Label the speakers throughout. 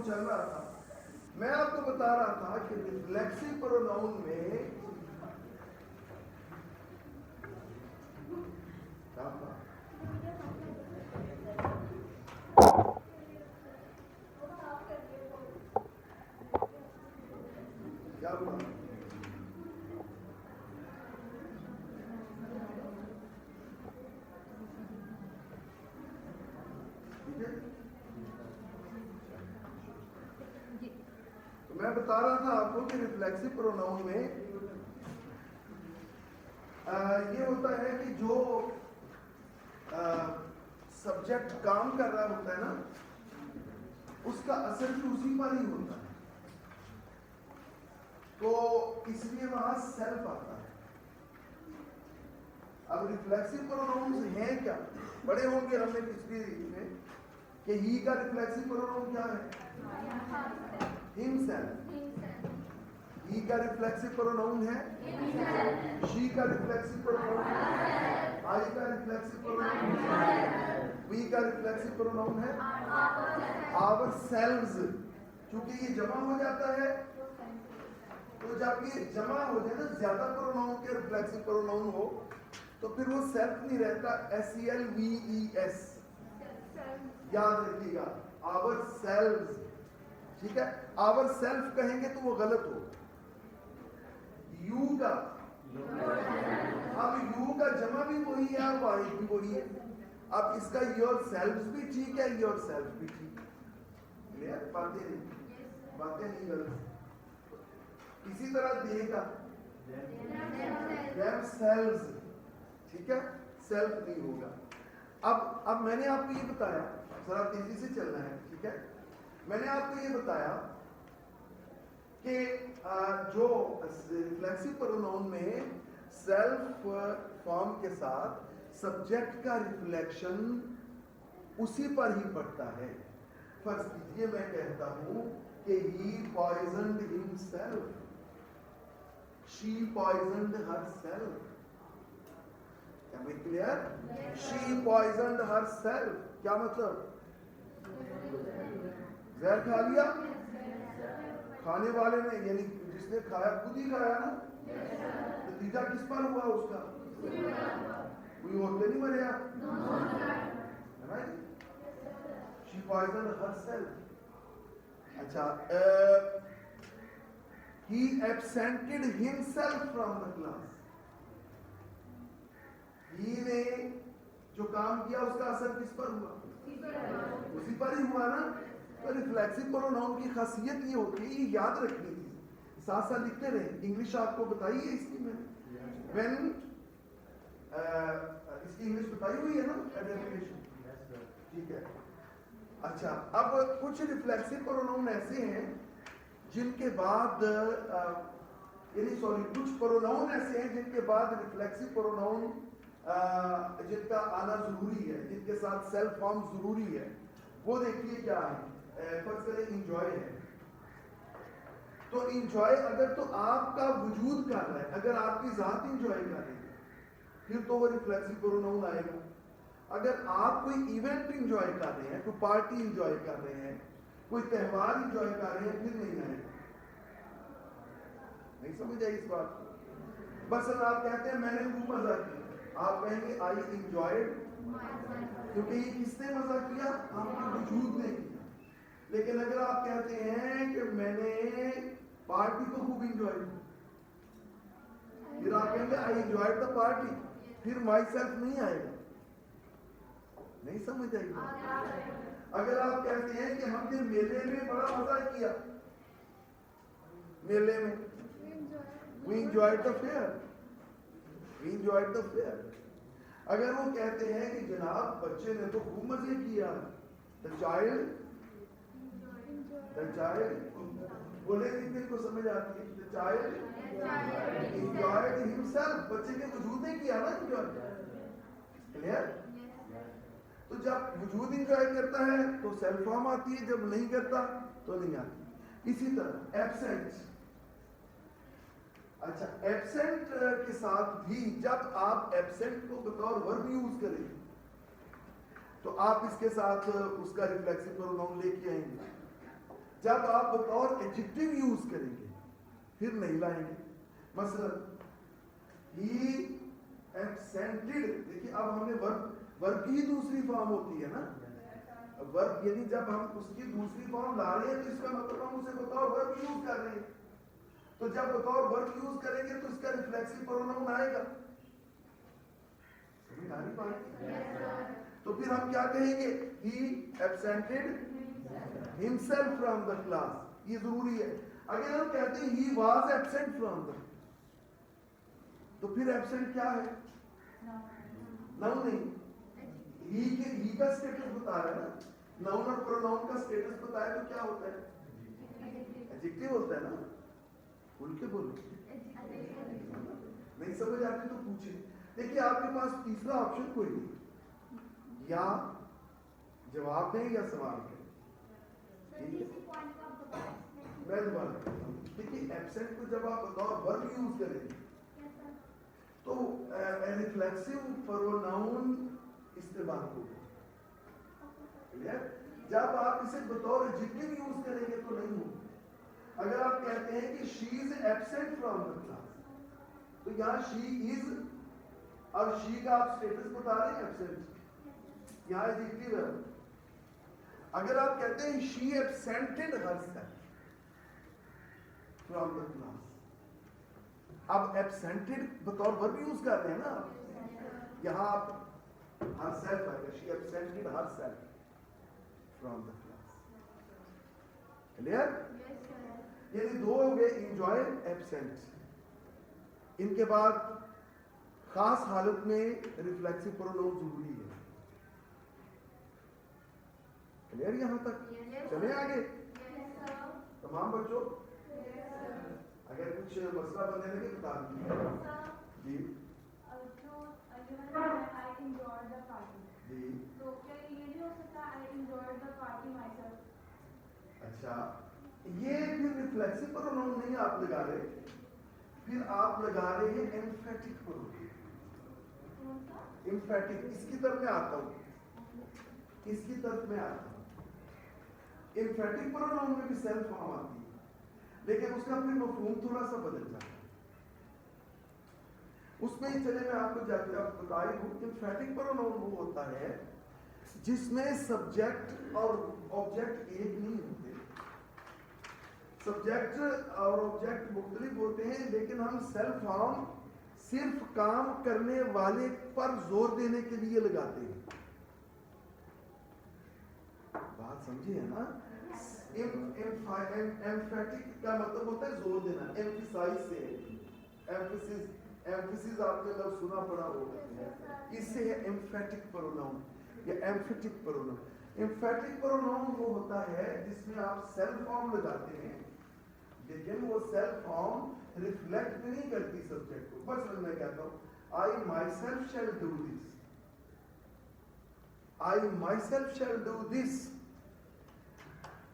Speaker 1: चल रहा था, मैं आपको बता रहा था कि रिफ्लेक्सिव प्रोनाउन में क्या हुआ? तो मैं बता रहा था आपको कि रिफ्लेक्सिव प्रोनाउन में ये होता है कि जो सब्जेक्ट काम कर रहा होता है ना, उसका असर भी उसी पर ही होता है, तो इसलिए वहां सेल्फ आता है। अब रिफ्लेक्सिव प्रोनाउंस हैं क्या? बड़े होंगे हमने पिछली में कि ही का रिफ्लेक्सिव प्रोनाउन क्या है? हिमसेल्फ। ही का रिफ्लेक्सिव प्रोनाउन है शी का रिफ्लेक्सिव प्रोनाउन है आई का रिफ्लेक्सिव प्रोनाउन है वी का रिफ्लेक्सिव प्रोनाउन है आवर सेल्व्स। क्योंकि ये जमा हो जाता है, तो जब ये जमा हो जाए ना, ज्यादा प्रोनाउन के रिफ्लेक्सिव प्रोनाउन हो, तो फिर वो सेल्फ नहीं रहता, SELVES। याद रखिएगा, आवर सेल्व्स। ठीक है, आवर सेल्फ कहेंगे तो वो गलत हो। यू का, अब यू का जमा भी वही है और वाहिद भी वही है। अब इसका योर सेल्व्स भी ठीक है, योर सेल्फ भी ठीक है। क्लियर? बातें नहीं गलत। इसी तरह दे का themselves, ठीक है, सेल्फ नहीं होगा। अब मैंने आपको ये बताया, जरा तेजी से चलना है, ठीक है। मैंने आपको ये बताया कि जो रिफ्लेक्सिव प्रोनाउन में सेल्फ फॉर्म के साथ सब्जेक्ट का रिफ्लेक्शन उसी पर ही पड़ता है। फर्ज कीजिए मैं कहता हूं कि he poisoned himself, she poisoned herself। क्या मैं क्लियर? she poisoned herself, क्या मतलब? जहर खा लिया, खाने वाले ने, यानी जिसने खाया खुद ही खाया ना, नतीजा किस पर हुआ उसका? कोई और तो नहीं मरेगा, है ना? she poisoned herself। अच्छा, he absented himself from the class। he ने जो काम किया उसका असर किस पर हुआ? उसी पर ही हुआ ना। तो रिफ्लेक्सिव प्रोनाउन की खासियत ये होती है, ये याद रखनी थी, साथ साथ लिखते रहे। इंग्लिश आपको बताई है इसकी मैंने, when इसकी इंग्लिश बताई हुई है ना, डेफिनेशन, ठीक है। अच्छा, अब कुछ रिफ्लेक्सिव प्रोनाउन ऐसे हैं जिनके बाद कुछ प्रोनाउन ऐसे हैं जिनके बाद रिफ्लेक्सिव प्रोनाउन जिनका आना जरूरी है, जिनके साथ सेल्फ फॉर्म जरूरी है। वो देखिए क्या है, फर्ज करें इंजॉय है, तो इंजॉय अगर तो आपका वजूद कर रहा है, अगर आपकी जात इंजॉय कर रही है, फिर तो वो रिफ्लेक्सिव प्रोनाउन आएगा। अगर आप कोई इवेंट इंजॉय कर रहे हैं, कोई पार्टी इंजॉय कर रहे हैं, कोई त्योहार इंजॉय कर रहे हैं, फिर नहीं आएगा। नहीं समझ आई इस बात को? बस आप कहते हैं मैंने खूब मजा किया, आप कहेंगे आई इंजॉयड, क्योंकि ये किसने मजा किया? आपके वजूद ने किया। लेकिन अगर आप कहते हैं कि मैंने पार्टी को खूब इंजॉय की, फिर आप कहेंगे आई एंजॉयड द पार्टी, फिर माई सेल्फ नहीं आएगा। नहीं समझ आएगी? अगर आप कहते हैं कि हमने मेले में बड़ा मजा किया, मेले में we enjoyed the fair, we enjoyed the fair। अगर वो कहते हैं कि जनाब बच्चे ने तो खूब मजे किया, the child बोले कितने को समझ आती है? the child enjoyed himself, बच्चे के वजूद ने किया ना enjoy। क्लियर? तो जब वजूद इंजॉय करता है तो सेल्फ फॉर्म आती है, जब नहीं करता तो नहीं आती। इसी तरह एब्सेंट। अच्छा, एब्सेंट के साथ भी जब आप एब्सेंट को बतौर वर्ब यूज करें तो आप इसके साथ उसका रिफ्लेक्सिव प्रोनाउन लेके आएंगे। जब आप बतौर एडजेक्टिव यूज करेंगे फिर नहीं लाएंगे। मसलन ही एब्सेंटेड, देखिए अब हमने वर्ब की दूसरी फॉर्म होती है ना, वर्ब यानी जब हम उसकी दूसरी फॉर्म ला रहे हैं तो इसका मतलब हम उसे बतौर वर्ब यूज कर रहे हैं। तो जब बतौर वर्ब यूज करेंगे तो इसका रिफ्लेक्सिव प्रोनाउन आएगा। समझ आ रही बात? तो फिर हम क्या कहेंगे? ही एब्सेंटेड हिमसेल्फ फ्रॉम द क्लास। ये जरूरी है। अगर हम कहते हैं he was absent from the, तो फिर एब्सेंट क्या है? नाउन नहीं, ही का स्टेटस बता रहा है ना, नाउन और प्रोनाउन का स्टेटस बताया तो क्या होता है? एडजेक्टिव होता है ना। बोल के बोलो, नहीं समझ आती तो पूछे। देखिए आपके पास तीसरा ऑप्शन कोई नहीं, या जवाब दें या सवाल करें। मैं दोबारा कहता हूँ, देखिए एब्सेंट को जब आप बतौर वर्ब यूज करेंगे तो रिफ्लेक्सिव प्रोनाउन इस्तेमाल होगा। क्लियर? जब आप इसे बतौर एडजेक्टिव यूज करेंगे तो नहीं होगा। अगर आप कहते हैं कि she is absent from the class, तो यहाँ शी इज और शी का आप स्टेटस बता रहे हैं एब्सेंट, यहाँ एडजेक्टिव है। अगर आप कहते हैं she absented herself from the class, अब एब्सेंटेड बतौर वर्ब यूज कर रहे हैं ना, यहाँ आप हरसेल्फ आएगा, she absented herself from the class. Clear? यानी दो हो गए, एंजॉय, एब्सेंट। इनके बाद खास हालत में रिफ्लेक्सिव प्रोनाउन जरूरी है। क्लियर यहां तक? चले आगे। तमाम बच्चों अगर कुछ मसला बनने लगे बता दीजिए जी। जी
Speaker 2: तो क्या ये भी हो सकता है I enjoyed the party myself?
Speaker 1: अच्छा, ये फिर रिफ्लेक्सिव प्रोनाउन नहीं आप लगा रहे, फिर आप लगा रहे हैं एम्फेटिक प्रोनाउन। एम्फेटिक, इसकी तरफ में आता हूं, इसकी तरफ में आता हूं। एम्फेटिक प्रोनाउन में भी सेल्फ फॉर्म आती है, लेकिन उसका फिर मफहूम थोड़ा सा बदल जाता है। उसमें ही चले मैं आपको जाके आप बताई हूं कि एम्फेटिक प्रोनाउन वो होता है जिसमें सब्जेक्ट और ऑब्जेक्ट एक नहीं होते। सब्जेक्ट और ऑब्जेक्ट मुख्तलिफ होते हैं, लेकिन हम सेल्फ फॉर्म सिर्फ काम करने वाले पर जोर देने के लिए लगाते हैं। बात समझे है ना? एम्फेटिक का मतलब होता है जोर देना, एम्फिसाइज से, एम्फिसिस आपने लफ्ज़ सुना पड़ा होगा, इससे है एम्फेटिक प्रोनाउन या एम्फेटिक प्रोनाउन। एम्फेटिक प्रोनाउन वो होता है जिसमें आप सेल्फ फॉर्म लगाते हैं, लेकिन वो सेल्फ फॉर्म रिफ्लेक्ट नहीं करती सब्जेक्ट को। बस मैं कहता हूं I myself shall do this, I myself shall do this.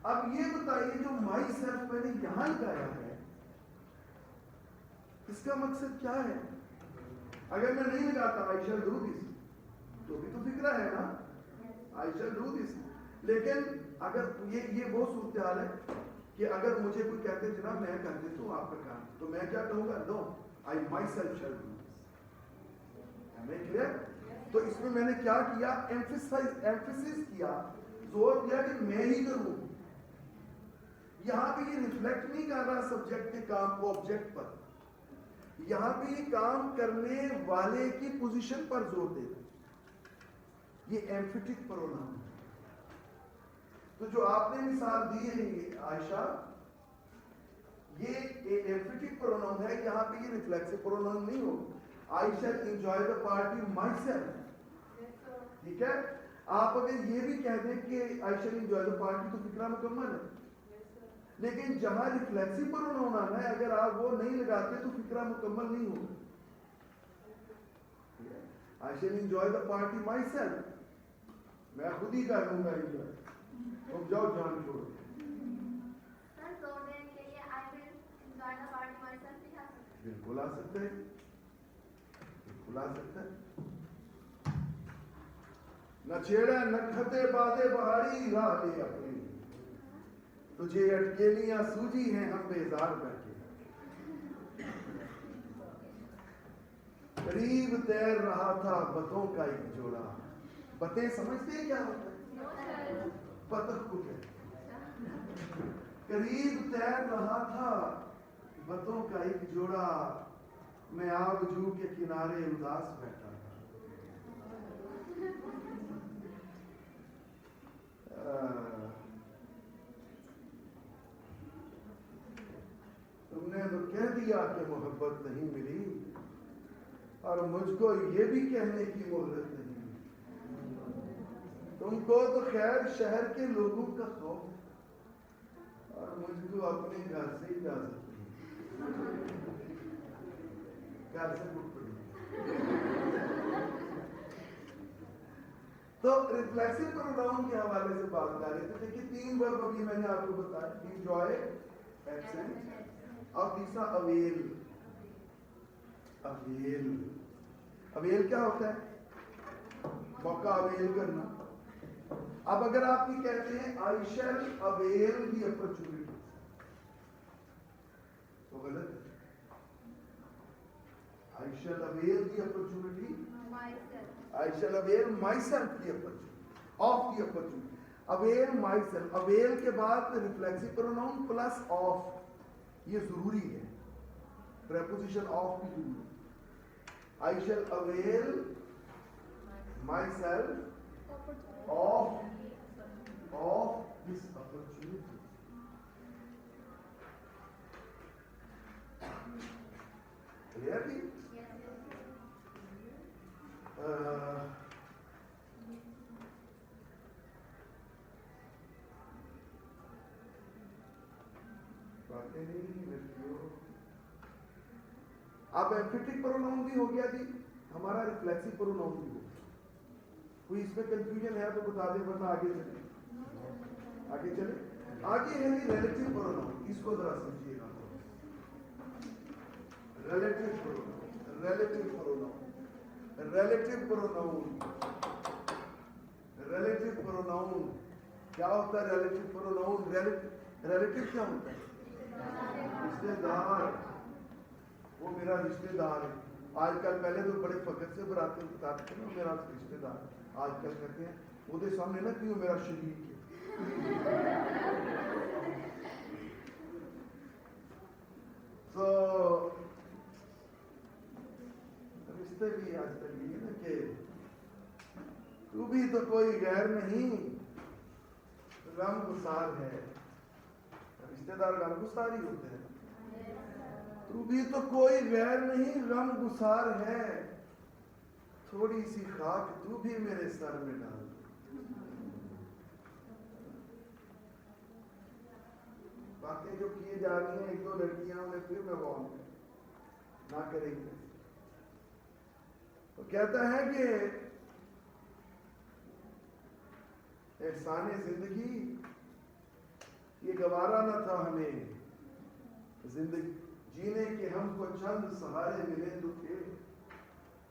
Speaker 1: अब ये बताइए जो माई सेल्फ मैंने यहां लगाया है, इसका मकसद क्या है? अगर मैं नहीं लगाता आई शैल डू दिस, तो भी तो फिक्रा है ना, आई शैल डू दिस। लेकिन अगर ये वो सूरत हाल है कि अगर मुझे कोई कहते हैं जनाब मैं कर देता हूँ आपका काम, तो मैं क्या कहूँगा? No, I myself shall do this. Clear? तो इसमें मैंने क्या किया? एम्फेसिस किया, जोर दिया कि मैं ही करूँ। यहाँ पे ये रिफ्लेक्ट नहीं कर रहा सब्जेक्ट के काम को ऑब्जेक्ट पर, यहाँ पे ये काम करने वाले की पोजीशन पर जोर दे रहा है। ये एम्फेटिक प्रोनाउन है। तो जो आपने मिसाल दी है आयशा, ये एम्फेटिक प्रोनाउन है, यहाँ पे ये रिफ्लेक्सिव प्रोनाउन नहीं हो। I shall enjoy the party myself, ठीक है? आप अगर ये भी कह दें कि I shall enjoy the party, तो फिक्रा मुकम्मल है। लेकिन जहां रिफ्लेक्सिव प्रोनाउन आना है, अगर आप वो नहीं लगाते तो फिक्रा मुकम्मल नहीं होगा। I shall enjoy the party myself, मैं खुद ही कर लूंगा एंजॉय, तुम जाओ जान छोड़ो। बिल्कुल आ सकता है, बिल्कुल आ सकता है। न छेड़ा नखते बादे बहारी राह ले अपनी, तुझे अटकेलियां सूझी हैं, हम बेजार बैठे। करीब तैर रहा था बतों का एक जोड़ा। बतें समझते हैं क्या होता है? बतख को कहते। करीब तैर रहा था बतों का एक जोड़ा, मैं आबजू के किनारे उदास बैठा था। तुमने तो कह दिया कि मोहब्बत नहीं मिली, और मुझको ये भी कहने की मोहलत नहीं मिली। तुमको तो खैर शहर के लोगों का खौफ है, और मुझको अपने घर से इजाजत नहीं। घर से बुक पड़ी। तो रिफ्लेक्सिव प्रोनाउन के हवाले से बात कर रहे थे। देखिए 3 वर्ब अभी मैंने आपको बताया, एंजॉय, एब्सेंट और तीसरा अवेल। अवेल, अवेल क्या होता है? मौका अवेल करना। अब अगर आप ये कहते हैं I shall avail the opportunity, तो गलत है। I shall avail the opportunity, I shall avail myself the opportunity, of the opportunity. Avail myself, avail के बाद रिफ्लेक्सिव प्रोनाउन प्लस ऑफ, ये जरूरी है। प्रेपोजिशन ऑफ भी जरूरी है। I shall avail myself of this opportunity. Clearly? बातें नहीं लड़कियों। अब एम्फेटिक प्रोनाउन भी हो गया जी, हमारा रिफ्लेक्सिव प्रोनाउन भी हो गया। कोई इसमें कंफ्यूजन है तो बता दें, वरना आगे चले। आगे चले, आगे है जी रिलेटिव प्रोनाउन। इसको जरा समझिएगा। Relative pronoun, relative pronoun, relative pronoun, relative pronoun क्या होता है? रिलेटिव प्रोनाउन, रिलेटिव क्या होता है? रिश्तेदार। वो मेरा रिश्तेदार है। आजकल, पहले तो बड़े फखर से बताते थे ना मेरा रिश्तेदार, आजकल कहते हैं वो सामने ना क्यों मेरा शरीक है। तो रिश्ते भी आजकल ये ना कि तू भी तो कोई गैर नहीं, गमगुसार है। रिश्तेदार गमगुसार ही होते हैं। तू भी तो कोई गैर नहीं, गमगुसार है। थोड़ी सी खाक तू भी मेरे सर में डाल। बातें जो किए जा रही हैं, 1-2 लड़कियां उन्हें फिर मैं वार्न ना करेंगे। तो कहता है कि एहसाने जिंदगी ये गवारा न था हमें, जिंदगी जीने के हमको चंद सहारे मिले तो थे,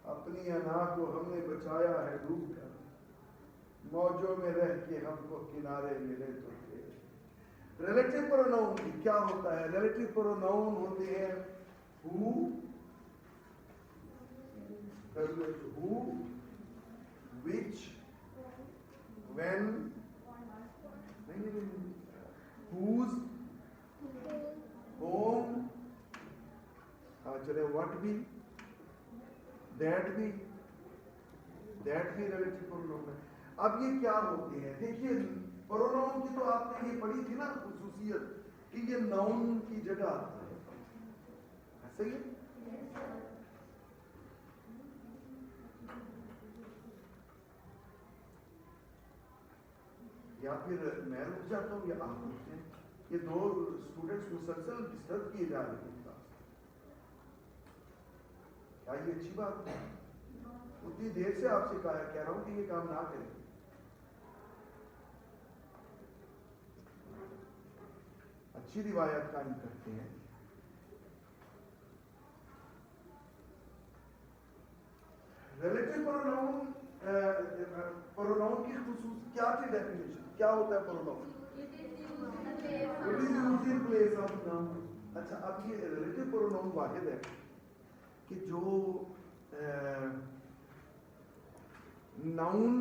Speaker 1: अपनी अना को हमने बचाया है डूब कर, मौजों में रह के हमको किनारे मिले तो थे। रिलेटिव प्रोनाउन क्या होता है? रिलेटिव प्रोनाउन होते हैं who, which, when, whose, whom, चले व्हाट भी, दैट भी रिलेटिव प्रोनाउन है। अब ये क्या होते हैं? देखिए प्रोनाउन की तो आपने ये पढ़ी थी ना खुसूसियत कि ये नाउन की जगह आता है, सही है? या फिर मैं रुक जाता हूँ या आप रुकते हैं। ये 2 स्टूडेंट्स मुसलसल डिस्टर्ब किए जा रहे हैं। क्या ये अच्छी बात है? उतनी देर से आपसे कह रहा हूं कि ये काम ना करें। अच्छी रिवायत कायम करते हैं। रिलेटिव प्रोनाउन, प्रोनाउन की खुसूस क्या थी? डेफिनेशन क्या होता है प्रोनाउन? Of noun. अच्छा, अब ये रिलेटिव प्रोनाउन वाहिद है कि जो नाउन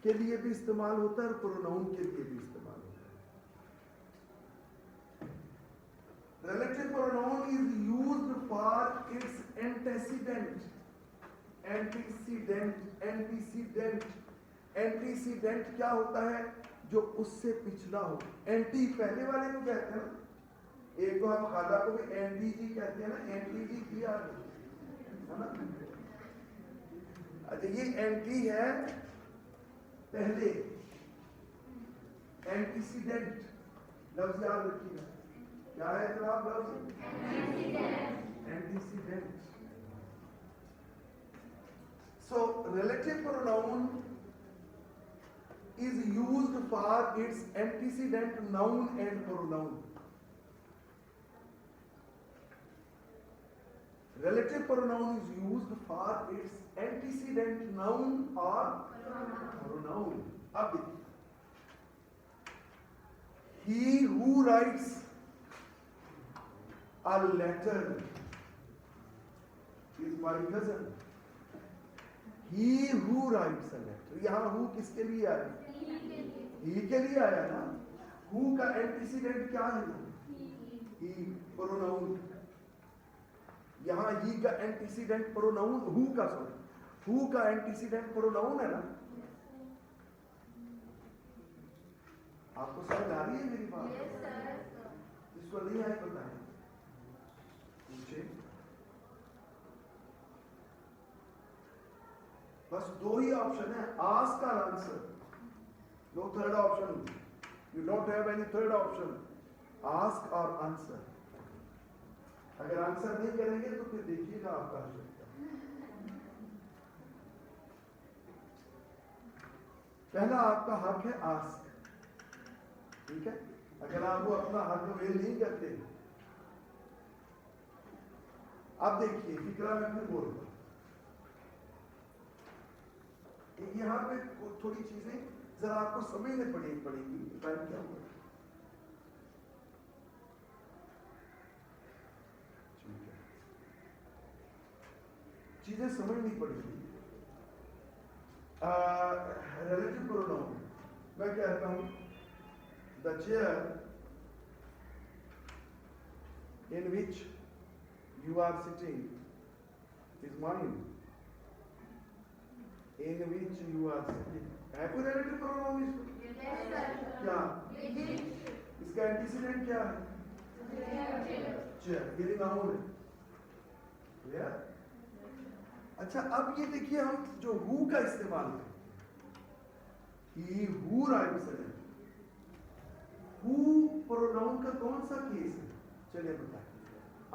Speaker 1: के लिए भी इस्तेमाल होता है और प्रोनाउन के लिए भी इस्तेमाल होता है। Relative pronoun is used for its antecedent. Antecedent क्या होता है? जो उससे पिछला हो। एंटी पहले वाले को कहते हैं ना, एक तो हम खादा को भी एंटी जी कहते हैं ना, एंटी जी किया है ना। अच्छा, ये एंटी है पहले, एंटीसीडेंट लफ्ज याद रखिएगा। क्या है जनाब लफ्ज? Antecedent. So relative pronoun is used for its antecedent noun and pronoun. Relative pronoun is used for its antecedent noun or pronoun. अब देखिए, he who writes a letter is my cousin. He who writes a letter, यहाँ who किसके लिए आया? he के लिए आया ना। who का एंटीसीडेंट क्या है? he pronoun. यहाँ he का एंटीसीडेंट प्रोनाउन, who का एंटीसीडेंट प्रोनाउन है ना। आपको समझ आ रही है मेरी बात? इसको नहीं आई बताएं, पूछे। बस दो ही ऑप्शन है, आस्क और answer. No third option, you don't have any third option, ask और आंसर। अगर आंसर नहीं करेंगे तो फिर देखिएगा आपका हल। पहला आपका हक है आस्क, ठीक है। अगर आप वो अपना हक अवेल नहीं करते, अब देखिए फिक्रा में फिर बोल रहा हूं, यहाँ पे थोड़ी चीजें जरा आपको समझने पड़ेगी। टाइम क्या हुआ? चीजें समझनी पड़ेगी। रिलेटिव प्रोनाउन मैं कहता हूं the chair in which you are sitting is mine. In which you are sitting, है कोई relative pronoun इसको? Yes, sir. क्या? इसका एंटीसीडेंट क्या है? चेयर। ये नाउन है, क्लियर? अच्छा, अब ये देखिए हम जो who का इस्तेमाल करें, he who writes a letter, who pronoun का कौन सा केस है? चलिए बताएं,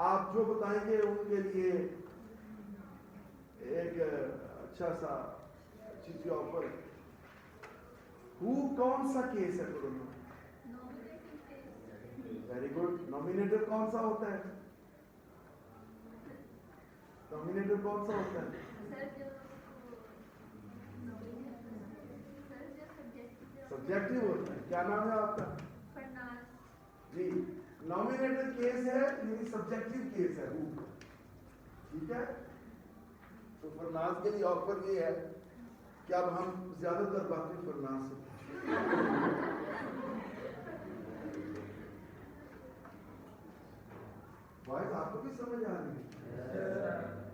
Speaker 1: आप जो बताएंगे उनके लिए एक अच्छा सा चीज ऑफर। हु कौन सा केस है प्रोनाउन? Very good. नॉमिनेटिव कौन सा होता है? नॉमिनेटिव कौन सा होता है? सब्जेक्टिव होता है। क्या नाम है आपका? जी, नॉमिनेटिव केस है, यानी सब्जेक्टिव केस है हु, ठीक है। तो फरनाज के लिए ऑफर ये है कि अब हम ज्यादातर बातें फरनाज से वॉइस आपको भी समझ आ रही है?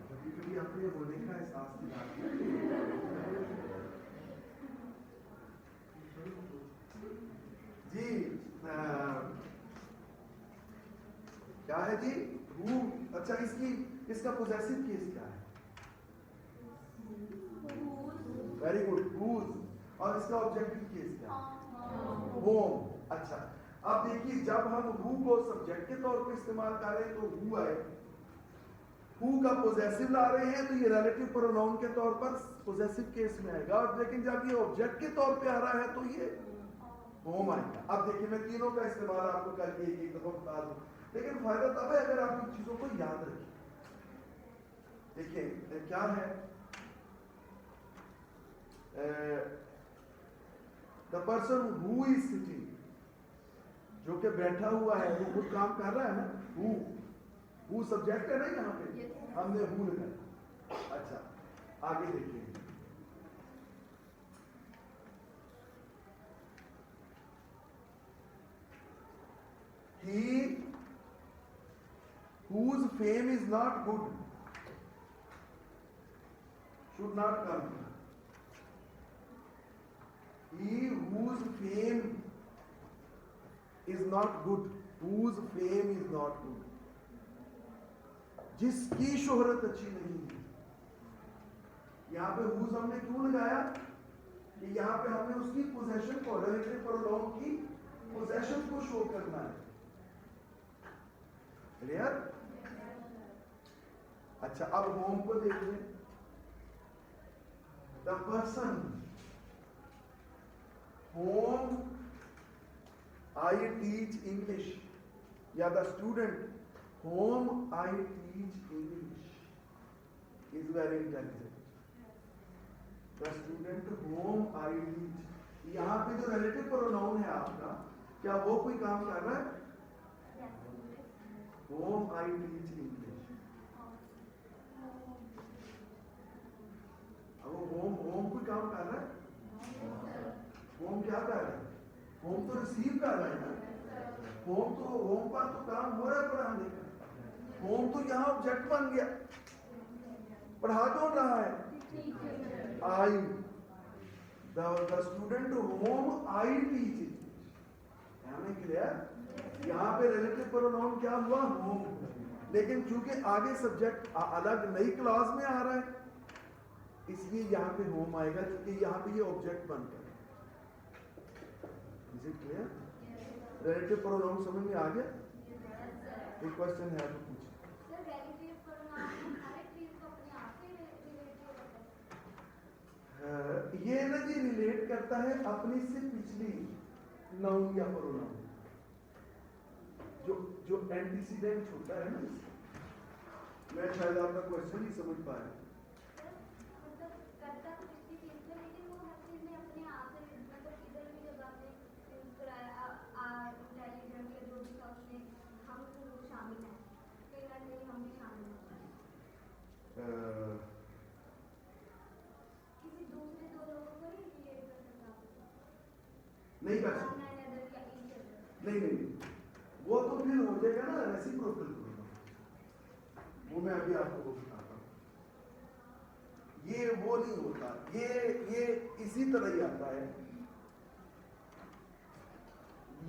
Speaker 1: कभी कभी अपने होने का एहसास दिलाती है। जी क्या है जी? हु। अच्छा, इसका पोजेसिव केस क्या है? Very good, whose। और इसका ऑब्जेक्टिव केस क्या है? होम। अच्छा, अब देखिए जब हम who को सब्जेक्ट के तौर पे इस्तेमाल कर रहे हैं तो who आए, who का पोजेसिव ला रहे हैं तो ये रिलेटिव प्रोनाउन के तौर पर पोजेसिव केस में आएगा, और लेकिन जब ये ऑब्जेक्ट के तौर पे आ रहा है तो ये होम आएगा। अब देखिए मैं तीनों का इस्तेमाल आपको करके एक दफा बता दूं, लेकिन फायदा तब है अगर आप इन चीजों को याद रखें। देखिए क्या है, the person who is sitting, जो कि बैठा हुआ है वो खुद काम कर रहा है ना, हु सब्जेक्ट है ना यहाँ पे, हमने हु लगाया। अच्छा आगे देखिए, he whose fame is not good should not come. He whose fame is not good, whose fame is not good, जिसकी शोहरत अच्छी नहीं है। यहाँ पे whose हमने क्यों लगाया कि यहाँ पे हमने उसकी पोजेशन को, रिलेटिव प्रोनाउन की पोजेशन को शो करना है। क्लियर? अच्छा अब होम को देखिए, the person whom I teach English, या the student whom I teach English is very intelligent. The student whom I teach, यहाँ पे जो रिलेटिव प्रोनाउन है आपका, क्या वो कोई काम कर रहा है? Home I teach English. अब वो होम कोई काम कर रहा है? होम क्या कर रहा है? होम तो रिसीव कर रहा है ना। होम पर तो काम हो रहा है पढ़ाने का। होम तो यहाँ ऑब्जेक्ट बन गया, पढ़ा कौन रहा है? I, the student whom I teach. Clear? यहाँ पे रिलेटिव प्रोनाउन क्या हुआ? होम। लेकिन चूंकि आगे सब्जेक्ट अलग नई क्लास में आ रहा है, इसलिए यहाँ पे होम आएगा, क्योंकि यहाँ पे ये ऑब्जेक्ट बनकर। Is it clear? Relative pronoun समझ में आ गया? एक क्वेश्चन है तो पूछिए। ये ना जी रिलेट करता है अपनी से पिछली नाउन या प्रोनाउन, जो एंटीसीडेंट होता है ना। मैं शायद आपका क्वेश्चन ही समझ पाया। नहीं कर सकते, नहीं, वो तो फिर हो जाएगा ना रेसिप्रोकल प्रोनाउन। वो मैं अभी आपको बताता हूँ। ये वो नहीं होता, ये इसी तरह ही आता है।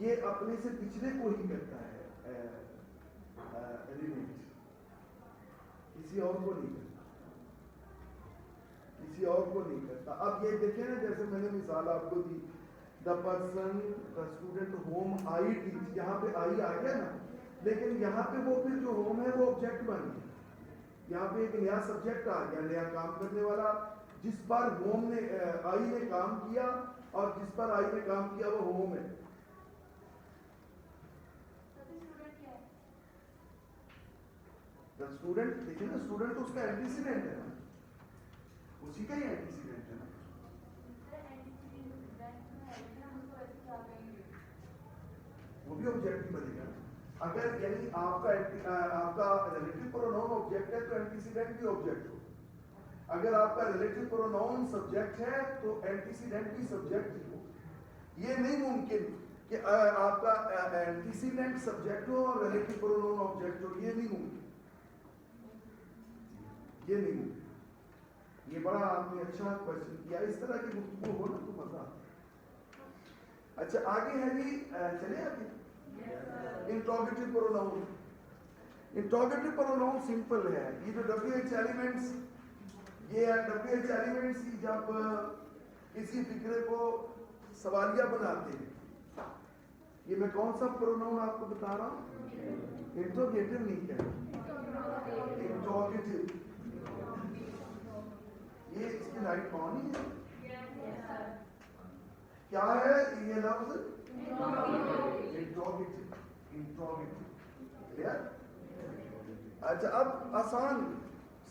Speaker 1: ये अपने से पिछले को ही करता है रिलेट, किसी और को नहीं करता, किसी और को नहीं करता। अब ये देखें ना, जैसे मैंने मिसाल आपको दी, the person the student whom I teach, यहाँ पे आई आ गया ना, लेकिन यहाँ पे वो फिर जो होम है वो ऑब्जेक्ट बन गया। यहाँ पे एक नया सब्जेक्ट आ गया, नया काम करने वाला, जिस पर होम ने आई ने काम किया, और जिस पर आई ने काम किया वो होम है। द स्टूडेंट, देखिए ना, स्टूडेंट तो उसका एंटीसीडेंट है ना, उसी का ही एंटीसीडेंट है ना। वो भी ऑब्जेक्ट ही बनेगा। अगर यानी आपका रिलेटिव प्रोनाउन ऑब्जेक्ट है तो एंटीसीडेंट भी ऑब्जेक्ट हो। अगर आपका रिलेटिव प्रोनाउन सब्जेक्ट है तो एंटीसीडेंट भी सब्जेक्ट ही हो। ये नहीं मुमकिन कि आपका एंटीसीडेंट सब्जेक्ट हो और रिलेटिव प्रोनाउन ऑब्जेक्ट हो, ये नहीं मुमकिन, ये नहीं मुमकिन। ये बड़ा आपने अच्छा क्वेश्चन किया। इस तरह की गुफ्तगू हो ना तो मजा आता है। अच्छा आगे है जी, चले आगे। Interrogative pronoun. Interrogative pronoun simple है। ये जो WH एलिमेंट्स, ये WH एलिमेंट्स ही जब किसी फिक्रे को सवालिया बनाते हैं। ये मैं कौन सा प्रोनाउन आपको बता रहा हूँ? इंट्रोगेटिव नहीं कह रहा, इंट्रोगेटिव। ये इसकी लाइट ऑन ही है। क्या है ये लफ्ज? Interrogative, interrogative. क्लियर? अच्छा अब आसान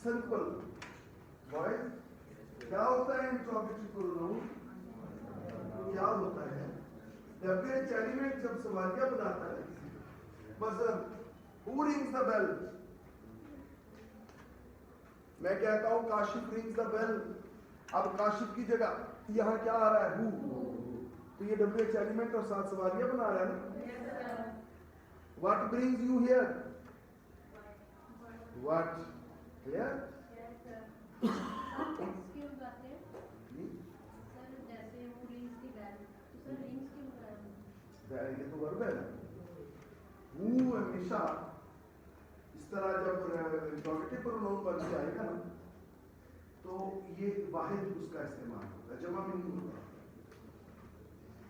Speaker 1: सिंपल बॉयज, क्या होता है इंट्रोगेटिव प्रोनाउन? क्या होता है? WH एलिमेंट जब सवालिया बनाता है किसी को, मसलन who rings the bell, मैं कहता हूं काशिफ rings the bell, अब काशिफ की जगह यहां क्या आ रहा है, who, तो ये WH एलिमेंट और साथ सवालिया बना रहा है ना। What brings you here? What? Clear?
Speaker 2: क्यों गाते हैं
Speaker 1: जी?
Speaker 2: सर? जैसे वो रिंग्स की बैल, तो सर रिंग्स क्यों गाते हैं?
Speaker 1: ये तो वर्ब है ना। Who हमेशा इस तरह जब इंट्रोगेटिव प्रोनाउन बन के आएगा ना, तो ये वाहिद उसका इस्तेमाल होता है, जमा नहीं होता।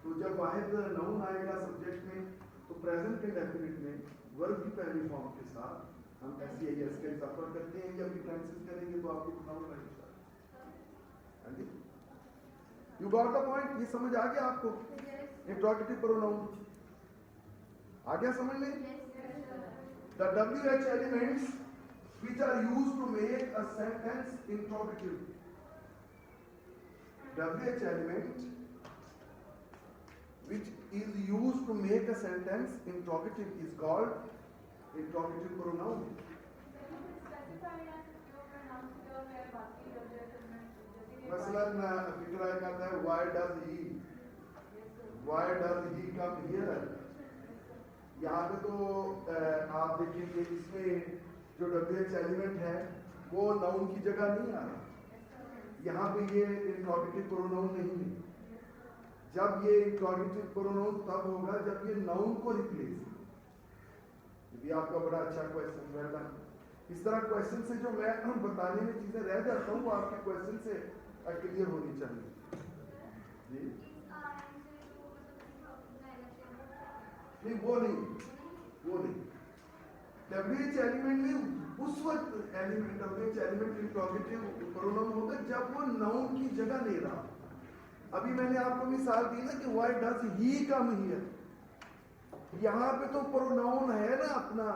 Speaker 1: तो जब वाहिद नाउन आएगा सब्जेक्ट में, तो प्रेजेंट इंडेफिनिट में वर्ब की पहली फॉर्म के साथ हम SEIS का इजाफा करते हैं, या फिर ट्रांसलेट करेंगे तो आपको नाउन लगेगा। हाँ जी, यू गॉट द पॉइंट? ये समझ आ गया आपको? इंट्रोगेटिव प्रोनाउन आ गया समझ में? The WH elements which are used to make a sentence interrogative. WH element which is used to make a sentence interrogative is called interrogative pronoun. मसलन फिक्रा कहता है why does he come here? यहाँ पे तो आप देखेंगे इसमें जो WH एलिमेंट है वो नाउन की जगह नहीं आ रहा, यहाँ पे ये इंट्रोगेटिव प्रोनाउन नहीं है। जब ये इंट्रोगेटिव प्रोनाउन तब होगा जब ये नाउन को रिप्लेस। ये आपका बड़ा अच्छा क्वेश्चन रहता है। इस तरह क्वेश्चन से जो मैं बताने में चीजें रह जाता हूँ, वो आपके क्वेश्चन से क्लियर होनी चाहिए जी। नहीं वो नहीं WH एलिमेंट में उस वक्त WH एलिमेंट इंट्रोगेटिव प्रोनाउन होगा जब वो नाउन की जगह ले रहा। अभी मैंने आपको मिसाल दी ना कि why does he come here, यहाँ पे तो प्रोनाउन है ना अपना,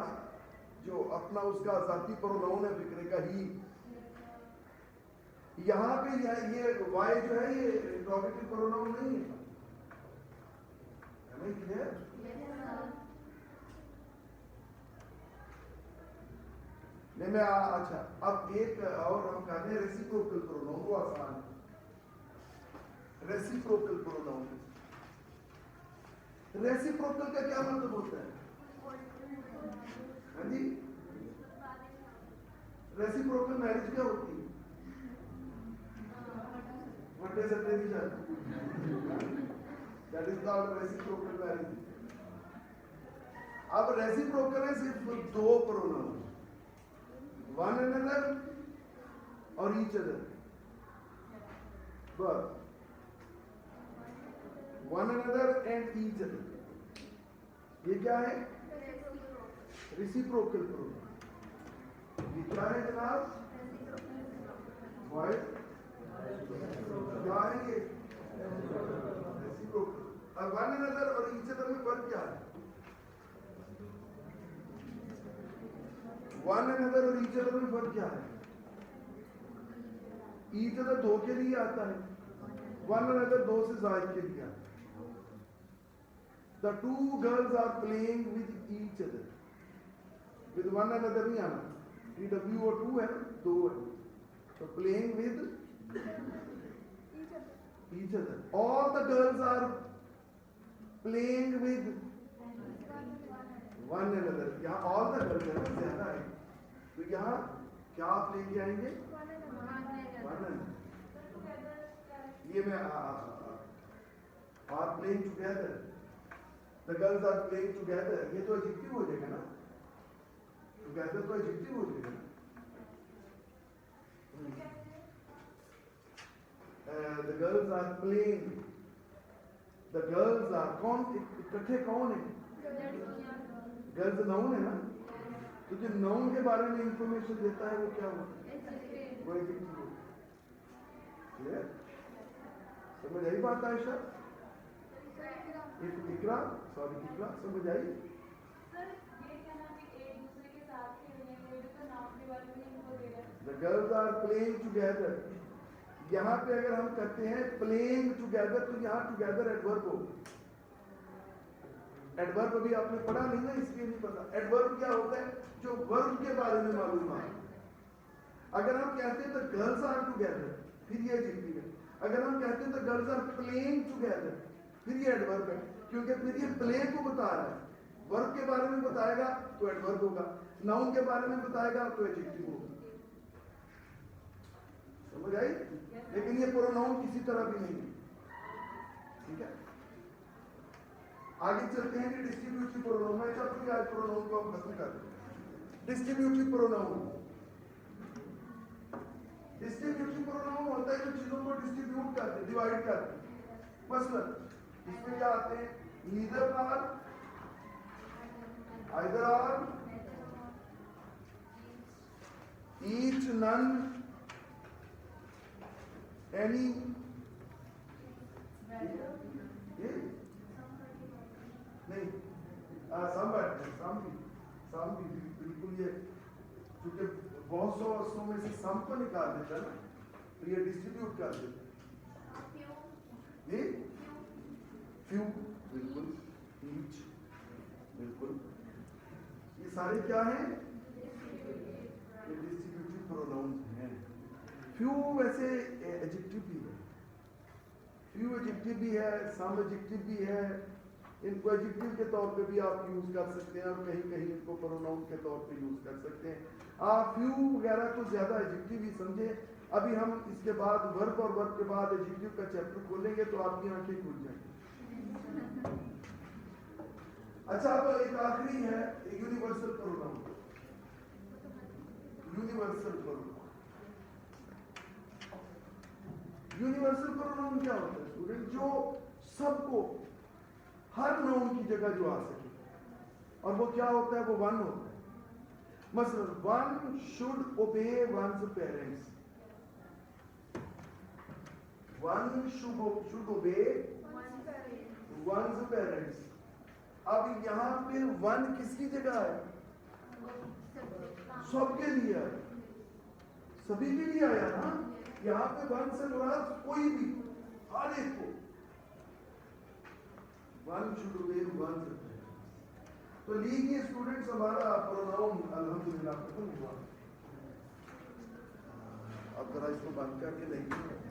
Speaker 1: जो अपना उसका जाती प्रोनाउन है फिक्रे का ही। यहाँ पे ये why जो है ये इंट्रोगेटिव प्रोनाउन नहीं है। क्लियर? नहीं मैं अच्छा, अब एक और हम कहते हैं रेसिप्रोकल प्रोनाउन, वो आसान है। रेसिप्रोकल प्रोनाउन, रेसिप्रोकल का क्या मतलब होता है? हाँ जी, रेसिप्रोकल मैरिज क्या होती है? What is it religion? That is called reciprocal marriage. अब रेसिप्रोकल है सिर्फ दो प्रोनाउन, वन अनदर और ईच अदर, बस one another and each other. ये क्या है? Reciprocal pronoun. ये क्या है जनाब? क्या है ये? रेसिप्रोकल। अब वन अनदर और ईच अदर में फर्क क्या है? वन अनदर और ईच अदर में फर्क क्या है? ईच अदर दो के लिए आता है, वन अनदर दो से ज्यादा के लिए आता है। The two girls are playing with each other. With one another नहीं आना, TWO2 है, दो है, तो playing with each other. All the girls are playing with one another. यहाँ all the girls है ना, ज्यादा है, तो यहाँ क्या आप लेके आएंगे? one another. ये मैं are playing together. The girls are playing together. ये तो एडजेक्टिव हो जाएगा ना, together तो एडजेक्टिव हो जाएगा ना। The girls are playing. The girls are कौन इकट्ठे कौन है? गर्ल्स नाउन है ना, तो जो नाउन के बारे में इंफॉर्मेशन देता है वो क्या होगा? वो एडजेक्टिव होगा। क्लियर? समझ आई बात आयशा? इकरा समझ आई? The girls are playing together. यहाँ पे अगर हम कहते हैं playing together, तो यहाँ together एडवर्ब हो, एडवर्ब अभी आपने पढ़ा नहीं ना, इसलिए नहीं पता। एडवर्ब क्या होता है? जो वर्ब के बारे में मालूम है। अगर हम कहते हैं द गर्ल्स आर टुगेदर, फिर ये एडजेक्टिव है। अगर हम कहते हैं the girls are playing together, फिर ये एडवर्ब है, क्योंकि फिर ये प्ले को बता रहा है। वर्ब के बारे में बताएगा तो एडवर्ब होगा, नाउन के बारे में बताएगा तो एडजेक्टिव होगा। समझ आई? लेकिन ये प्रोनाउन किसी तरह भी नहीं है, ठीक है। आगे चलते हैं कि डिस्ट्रीब्यूटिव प्रोनाउन। मैं चाहता हूं कि आज प्रोनाउन को हम खत्म कर दें। डिस्ट्रीब्यूटिव प्रोनाउन, डिस्ट्रीब्यूटिव प्रोनाउन होता है जो चीजों को डिस्ट्रीब्यूट करते, डिवाइड करते। मसलन इसमें क्या आते हैं? Neither or, either or, each, none, any, नहीं, सम भी बिल्कुल, ये क्योंकि बहुत सौ अर्थों में से सम को निकाल देता है ना, तो ये डिस्ट्रीब्यूट कर देता है। फ्यू बिल्कुल, ईच बिल्कुल, ये सारे क्या हैं? ये डिस्ट्रीब्यूटिव प्रोनाउंस हैं। फ्यू वैसे एडजेक्टिव भी है, फ्यू एडजेक्टिव भी है, सम एडजेक्टिव भी है। इनको एडजेक्टिव के तौर पे भी आप यूज कर सकते हैं और कहीं कहीं इनको प्रोनाउन के तौर पे यूज कर सकते हैं। आप फ्यू वगैरह को ज्यादा एडजेक्टिव ही समझे। अभी हम इसके बाद वर्ब और वर्ब के बाद एडजेक्टिव का चैप्टर खोलेंगे तो आपकी आंखें खुल जाएंगी। अच्छा, अब एक आखिरी है universal pronoun. Universal pronoun, universal pronoun क्या होता है स्टूडेंट? जो सबको, हर नाउन की जगह जो आ सके, और वो क्या होता है? वो वन होता है। मसलन one should obey one's parents, one should obey one's parents. अब यहां पे वन किसकी जगह है? सबके लिए है, सभी के लिए आया ना। यहां पे वन से मुराद कोई भी, हर एक को, one should obey one's parents. तो लीजिए स्टूडेंट्स, हमारा प्रोनाउन अल्हम्दुलिल्लाह खत्म हुआ। अब जरा इसको बंद करके देखिए।